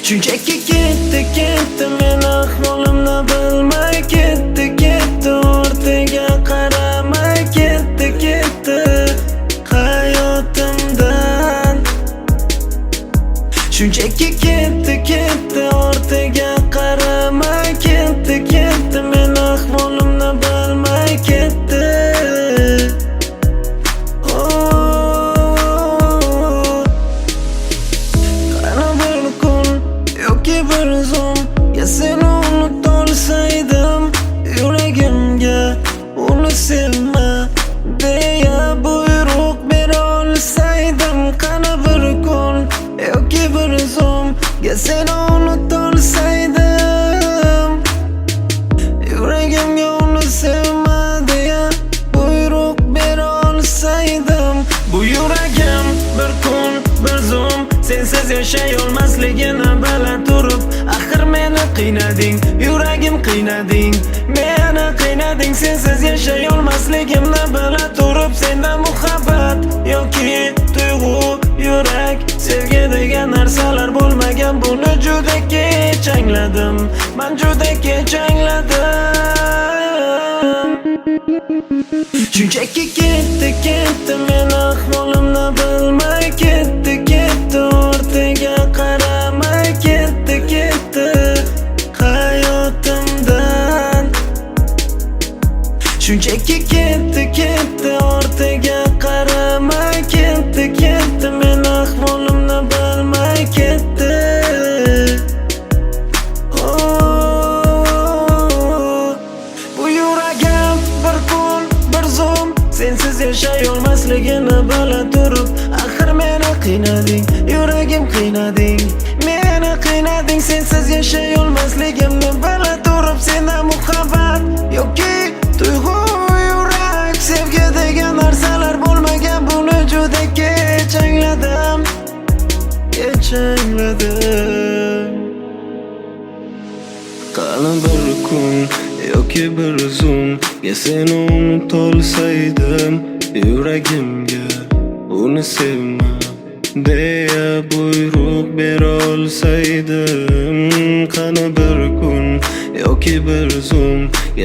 Shunchaki ketdi men ahvolimni bilmay ketdi ortiga qaramay ketdi hayotimdan. Shunchaki ketdi ortiga qaramay ketdi men ahvolimni bilmay ketdi. Qani bir kun yoki bir zum seni unutolsaydim, yuragimga uni sevma deya buyruq bera olsaydim. Qani bir kun yoki bir zum seni unutolsaydim, yuragimga uni sevma deya buyruq bera olsaydim. Bu yuragim bir kun bir zum sensiz yashay olmasligini bila turib, axir meni qiynading, yuragim qiynading, meni qiynading. Sensiz yashay olmasligimni bila turib, senda muhabbat yoki tuyg'u, yurak, sevgi degan narsalar bo'lmagan. Buni juda kech angladim, men juda kech angladim. Shunchaki ketdi men ahvolimni bilmay ketdi ortiga qaramay ketdi hayotimdan. Shunchaki ketdi ortiga qaramay ketdi men ahvolimni bilmay ketdi. Bu yuragim bir kun bir zum sensiz yashay olmasligini bila turib, axir meni qiynading, yuragim qiynading, meni qiynading. Sensiz yashay olmasligimni bila turib, senda muhabbat yoki tuyg'u, yurak, sevgi degan narsalar bo'lmagan. Buni juda kech angladim, kech angladim. Qani bir kun yoki bir zum seni unutolsaydim, yuragimga uni sevma deya buyruq bera olsaydim. Qani bir kun yoki bir zum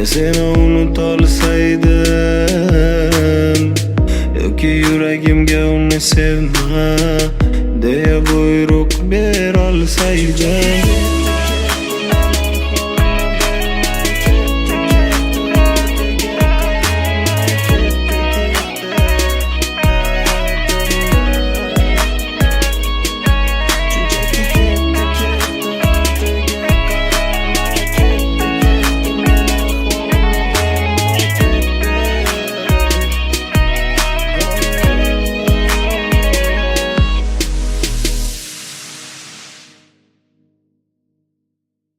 seni unutolsaydim, yoki yuragimga uni sevma deya buyruq bera olsaydim.